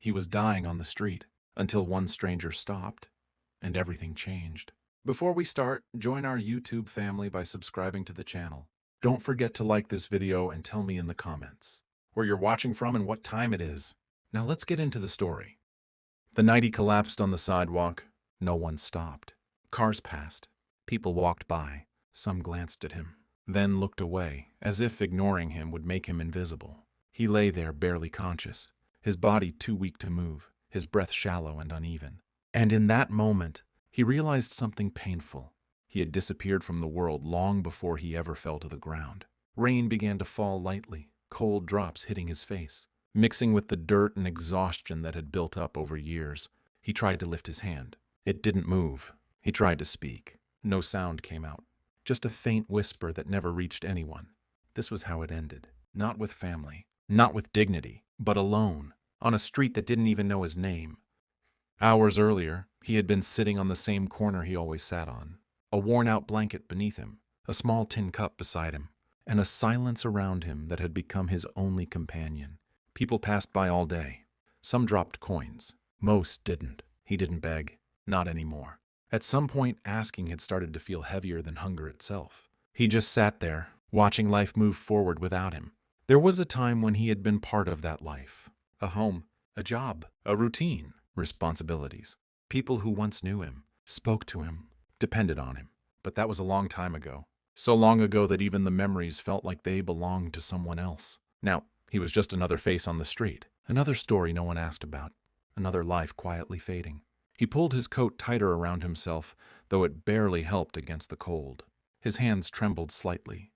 He was dying on the street until one stranger stopped, and everything changed. Before we start, join our YouTube family by subscribing to the channel. Don't forget to like this video and tell me in the comments where you're watching from and what time it is. Now let's get into the story. The night he collapsed on the sidewalk, no one stopped. Cars passed. People walked by. Some glanced at him, then looked away, as if ignoring him would make him invisible. He lay there barely conscious, his body too weak to move, his breath shallow and uneven. And in that moment, he realized something painful. He had disappeared from the world long before he ever fell to the ground. Rain began to fall lightly, cold drops hitting his face. Mixing with the dirt and exhaustion that had built up over years, he tried to lift his hand. It didn't move. He tried to speak. No sound came out. Just a faint whisper that never reached anyone. This was how it ended. Not with family, not with dignity, but alone, on a street that didn't even know his name. Hours earlier, he had been sitting on the same corner he always sat on. A worn-out blanket beneath him, a small tin cup beside him, and a silence around him that had become his only companion. People passed by all day. Some dropped coins. Most didn't. He didn't beg. Not anymore. At some point, asking had started to feel heavier than hunger itself. He just sat there, watching life move forward without him. There was a time when he had been part of that life. A home, a job, a routine, responsibilities. People who once knew him, spoke to him, depended on him. But that was a long time ago. So long ago that even the memories felt like they belonged to someone else. Now, he was just another face on the street, another story no one asked about, another life quietly fading. He pulled his coat tighter around himself, though it barely helped against the cold. His hands trembled slightly,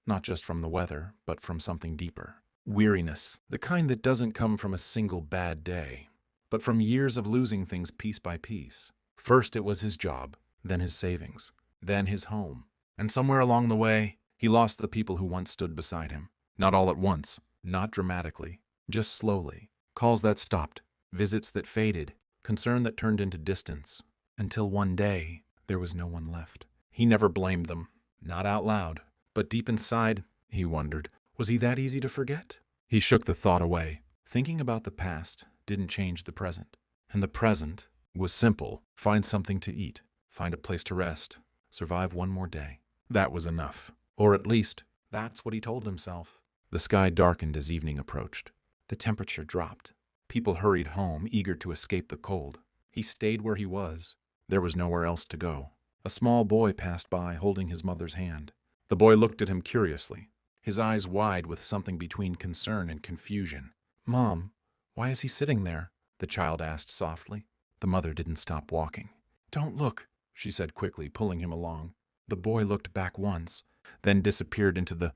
not just from the weather, but from something deeper. Weariness, the kind that doesn't come from a single bad day, but from years of losing things piece by piece. First it was his job, then his savings, then his home. And somewhere along the way, he lost the people who once stood beside him. Not all at once. Not dramatically, just slowly. Calls that stopped, visits that faded, concern that turned into distance, until one day there was no one left. He never blamed them, not out loud, but deep inside, he wondered, was he that easy to forget? He shook the thought away. Thinking about the past didn't change the present, and the present was simple. Find something to eat, find a place to rest, survive one more day. That was enough, or at least, that's what he told himself. The sky darkened as evening approached. The temperature dropped. People hurried home, eager to escape the cold. He stayed where he was. There was nowhere else to go. A small boy passed by, holding his mother's hand. The boy looked at him curiously, his eyes wide with something between concern and confusion. "Mom, why is he sitting there?" the child asked softly. The mother didn't stop walking. "Don't look," she said quickly, pulling him along. The boy looked back once, then disappeared into the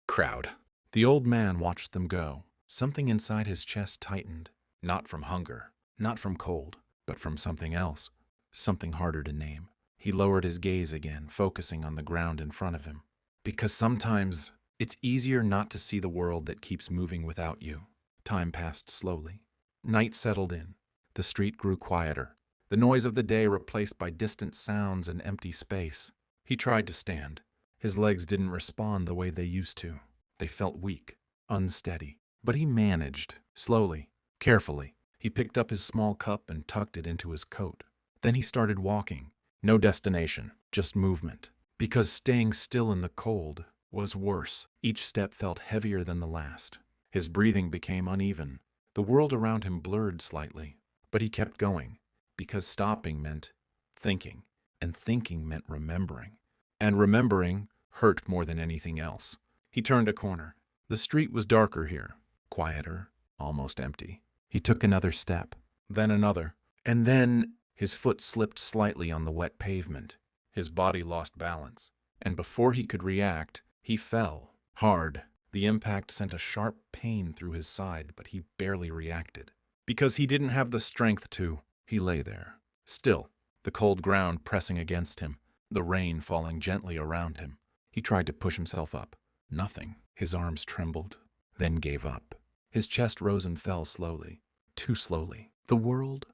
crowd. The old man watched them go. Something inside his chest tightened, not from hunger, not from cold, but from something else, something harder to name. He lowered his gaze again, focusing on the ground in front of him. Because sometimes it's easier not to see the world that keeps moving without you. Time passed slowly. Night settled in. The street grew quieter, the noise of the day replaced by distant sounds and empty space. He tried to stand. His legs didn't respond the way they used to. They felt weak, unsteady. But he managed, slowly, carefully. He picked up his small cup and tucked it into his coat. Then he started walking. No destination, just movement. Because staying still in the cold was worse. Each step felt heavier than the last. His breathing became uneven. The world around him blurred slightly. But he kept going, because stopping meant thinking, and thinking meant remembering. And remembering hurt more than anything else. He turned a corner. The street was darker here, quieter, almost empty. He took another step, then another, and then his foot slipped slightly on the wet pavement. His body lost balance, and before he could react, he fell, hard. The impact sent a sharp pain through his side, but he barely reacted. Because he didn't have the strength to, he lay there, still, the cold ground pressing against him, the rain falling gently around him. He tried to push himself up. Nothing. His arms trembled, then gave up. His chest rose and fell slowly, too slowly. The world?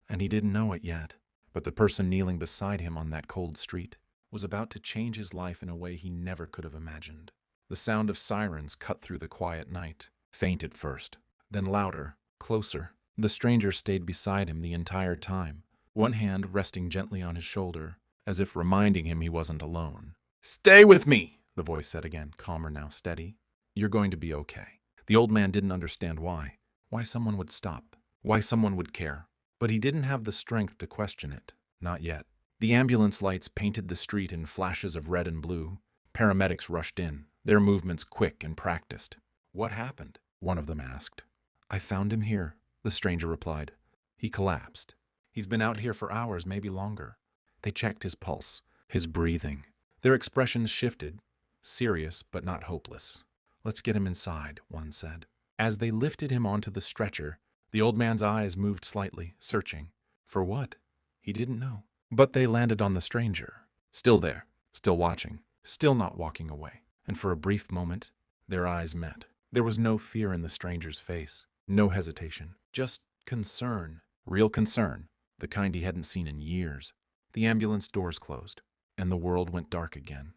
And he didn't know it yet, but the person kneeling beside him on that cold street was about to change his life in a way he never could have imagined. The sound of sirens cut through the quiet night, faint at first, then louder, Closer. The stranger stayed beside him the entire time, one hand resting gently on his shoulder, as if reminding him he wasn't alone. "Stay with me," the voice said again, calmer now, steady. "You're going to be okay." The old man didn't understand why. Why someone would stop. Why someone would care. But he didn't have the strength to question it. Not yet. The ambulance lights painted the street in flashes of red and blue. Paramedics rushed in, their movements quick and practiced. "What happened?" one of them asked. "I found him here," the stranger replied. "He collapsed. He's been out here for hours, maybe longer." They checked his pulse, his breathing. Their expressions shifted, serious but not hopeless. "Let's get him inside," one said. As they lifted him onto the stretcher, the old man's eyes moved slightly, searching. For what? He didn't know. But they landed on the stranger. Still there, still watching, still not walking away. And for a brief moment, their eyes met. There was no fear in the stranger's face, no hesitation, just concern, real concern, the kind he hadn't seen in years. The ambulance doors closed, and the world went dark again.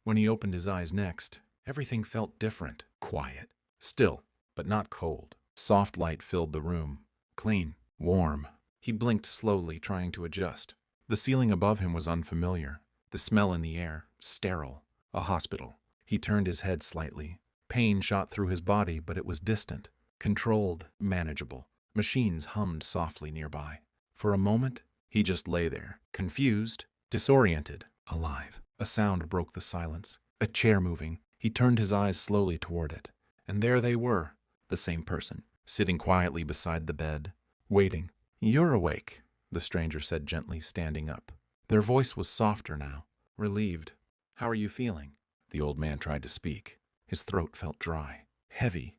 When he opened his eyes next, everything felt different, quiet, still, but not cold. Soft light filled the room, clean, warm. He blinked slowly, trying to adjust. The ceiling above him was unfamiliar, the smell in the air, sterile, a hospital. He turned his head slightly. Pain shot through his body, but it was distant, controlled, manageable. Machines hummed softly nearby. For a moment, he just lay there, confused, disoriented, alive. A sound broke the silence, a chair moving. He turned his eyes slowly toward it, and there they were, the same person, sitting quietly beside the bed, waiting. "You're awake," the stranger said gently, standing up. Their voice was softer now, relieved. "How are you feeling?" The old man tried to speak. His throat felt dry, heavy.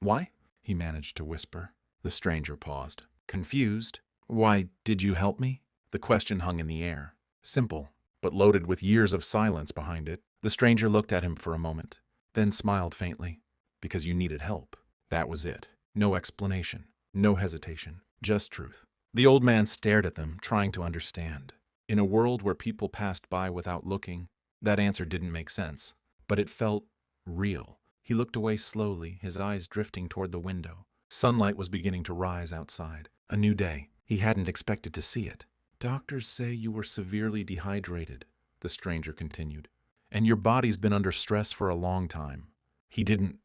"Why?" he managed to whisper. The stranger paused, confused. "Why did you help me?" The question hung in the air, simple, but loaded with years of silence behind it. The stranger looked at him for a moment, then smiled faintly. "Because you needed help." That was it. No explanation, no hesitation, just truth. The old man stared at them, trying to understand. In a world where people passed by without looking, that answer didn't make sense, but it felt real. He looked away slowly, his eyes drifting toward the window. Sunlight was beginning to rise outside. A new day. He hadn't expected to see it. "Doctors say you were severely dehydrated," the stranger continued, "and your body's been under stress for a long time." He didn't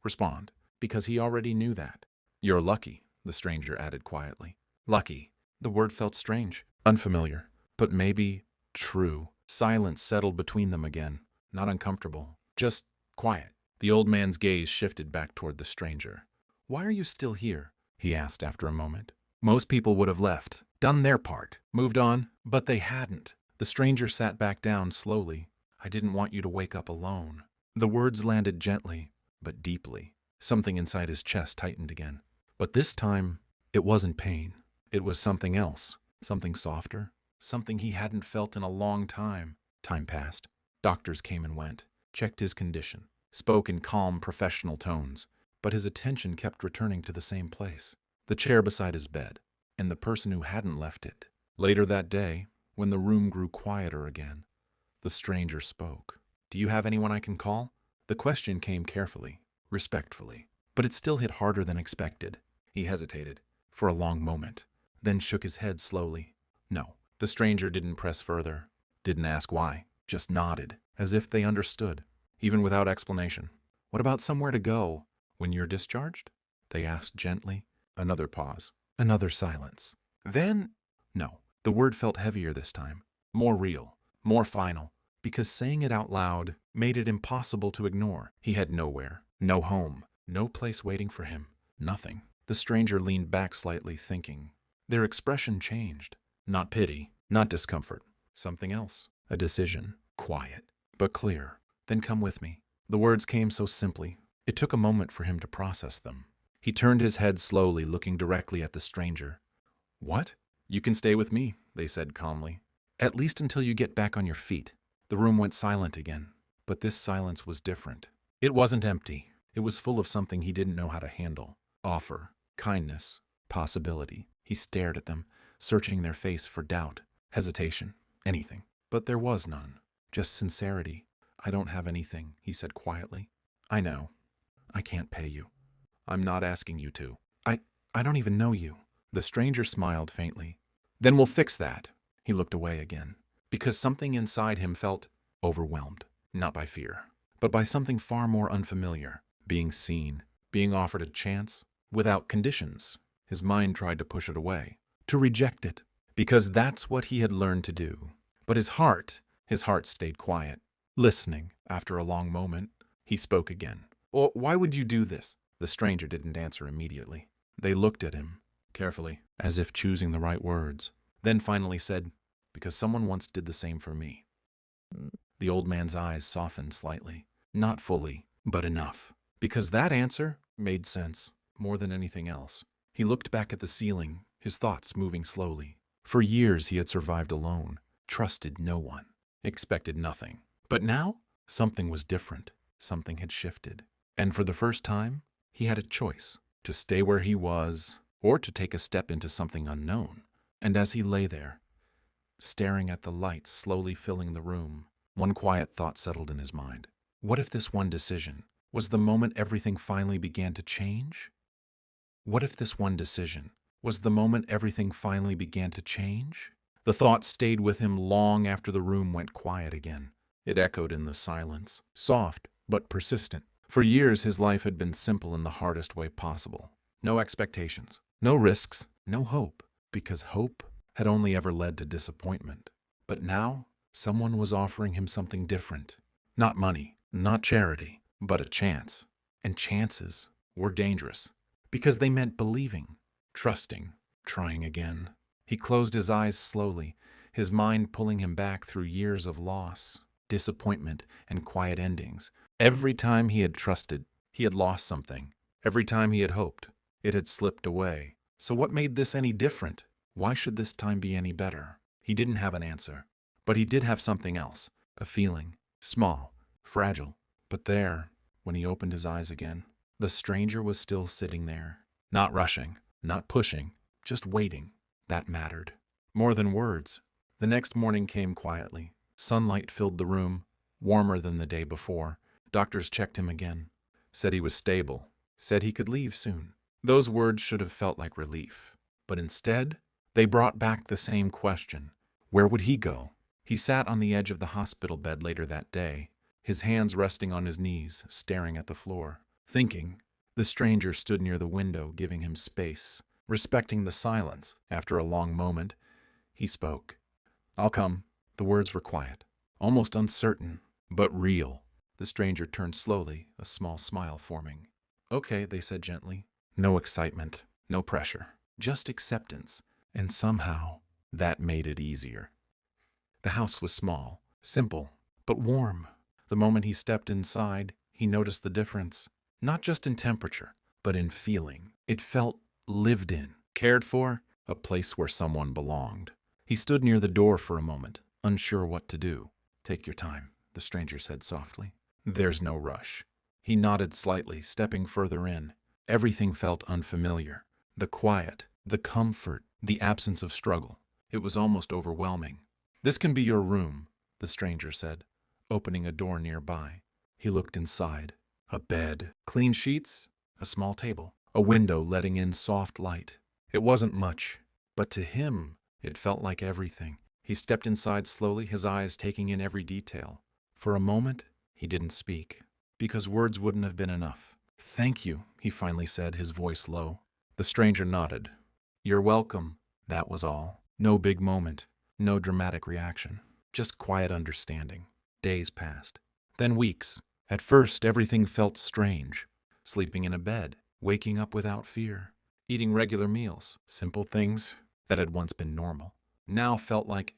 respond, because he already knew that. "You're lucky," the stranger added quietly. Lucky. The word felt strange, unfamiliar, but maybe true. Silence settled between them again, not uncomfortable, just quiet. The old man's gaze shifted back toward the stranger. "Why are you still here?" he asked after a moment. Most people would have left, done their part, moved on, but they hadn't. The stranger sat back down slowly. "I didn't want you to wake up alone." The words landed gently, but deeply. Something inside his chest tightened again. But this time, it wasn't pain. It was something else, something softer, something he hadn't felt in a long time. Time passed. Doctors came and went, checked his condition, spoke in calm, professional tones, but his attention kept returning to the same place, the chair beside his bed, and the person who hadn't left it. Later that day, when the room grew quieter again, the stranger spoke. "Do you have anyone I can call?" The question came carefully, respectfully, but it still hit harder than expected. He hesitated for a long moment, then shook his head slowly. No, the stranger didn't press further, didn't ask why, just nodded, as if they understood, even without explanation. "What about somewhere to go when you're discharged?" they asked gently. Another pause, another silence. Then, no, the word felt heavier this time, more real, more final, because saying it out loud made it impossible to ignore. He had nowhere, no home, no place waiting for him, nothing. The stranger leaned back slightly, thinking. Their expression changed. Not pity, not discomfort. Something else. A decision. Quiet, but clear. "Then come with me." The words came so simply. It took a moment for him to process them. He turned his head slowly, looking directly at the stranger. "What?" "You can stay with me," they said calmly. "At least until you get back on your feet." The room went silent again, but this silence was different. It wasn't empty. It was full of something he didn't know how to handle. Offer, kindness, possibility. He stared at them, searching their face for doubt, hesitation, anything. But there was none, just sincerity. "I don't have anything," he said quietly. "I know. I can't pay you. I'm not asking you to. I don't even know you. The stranger smiled faintly. Then we'll fix that. He looked away again, because something inside him felt overwhelmed, not by fear, but by something far more unfamiliar, being seen, being offered a chance, without conditions. His mind tried to push it away, to reject it, because that's what he had learned to do. But his heart stayed quiet. Listening, after a long moment, he spoke again. "Well, why would you do this?" The stranger didn't answer immediately. They looked at him, carefully, as if choosing the right words, then finally said, "Because someone once did the same for me." The old man's eyes softened slightly, not fully, but enough, because that answer made sense more than anything else. He looked back at the ceiling, his thoughts moving slowly. For years he had survived alone, trusted no one, expected nothing. But now, something was different. Something had shifted. And for the first time, he had a choice, to stay where he was, or to take a step into something unknown. And as he lay there, staring at the lights slowly filling the room, one quiet thought settled in his mind. What if this one decision was the moment everything finally began to change? What if this one decision was the moment everything finally began to change? The thought stayed with him long after the room went quiet again. It echoed in the silence, soft but persistent. For years his life had been simple in the hardest way possible. No expectations, no risks, no hope, because hope had only ever led to disappointment. But now, someone was offering him something different. Not money, not charity, but a chance. And chances were dangerous, because they meant believing, trusting, trying again. He closed his eyes slowly, his mind pulling him back through years of loss, disappointment, and quiet endings. Every time he had trusted, he had lost something. Every time he had hoped, it had slipped away. So what made this any different? Why should this time be any better? He didn't have an answer, but he did have something else, a feeling, small, fragile. But there, when he opened his eyes again, the stranger was still sitting there, not rushing, not pushing, just waiting. That mattered. More than words. The next morning came quietly. Sunlight filled the room, warmer than the day before. Doctors checked him again, said he was stable, said he could leave soon. Those words should have felt like relief. But instead, they brought back the same question. Where would he go? He sat on the edge of the hospital bed later that day, his hands resting on his knees, staring at the floor, thinking. The stranger stood near the window, giving him space, respecting the silence. After a long moment, he spoke. "I'll come." The words were quiet, almost uncertain, but real. The stranger turned slowly, a small smile forming. "Okay," they said gently. No excitement, no pressure, just acceptance. And somehow, that made it easier. The house was small, simple, but warm. The moment he stepped inside, he noticed the difference. Not just in temperature, but in feeling. It felt lived in, cared for, a place where someone belonged. He stood near the door for a moment, unsure what to do. "Take your time," the stranger said softly. "There's no rush." He nodded slightly, stepping further in. Everything felt unfamiliar. The quiet, the comfort, the absence of struggle. It was almost overwhelming. "This can be your room," the stranger said, opening a door nearby. He looked inside. A bed, clean sheets, a small table, a window letting in soft light. It wasn't much, but to him, it felt like everything. He stepped inside slowly, his eyes taking in every detail. For a moment, he didn't speak, because words wouldn't have been enough. "Thank you," he finally said, his voice low. The stranger nodded. "You're welcome." That was all. No big moment, no dramatic reaction, just quiet understanding. Days passed, then weeks. At first, everything felt strange. Sleeping in a bed, waking up without fear, eating regular meals, simple things that had once been normal, now felt like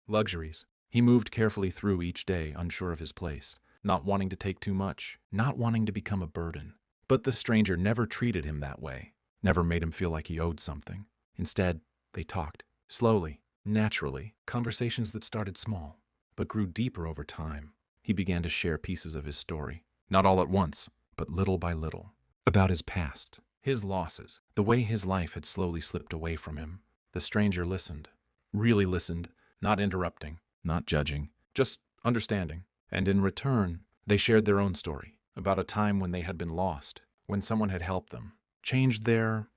luxuries. He moved carefully through each day, unsure of his place, not wanting to take too much, not wanting to become a burden. But the stranger never treated him that way, never made him feel like he owed something. Instead, they talked, slowly, naturally, conversations that started small, but grew deeper over time. He began to share pieces of his story, not all at once, but little by little, about his past, his losses, the way his life had slowly slipped away from him. The stranger listened, really listened, not interrupting, not judging, just understanding. And in return, they shared their own story, about a time when they had been lost, when someone had helped them, changed their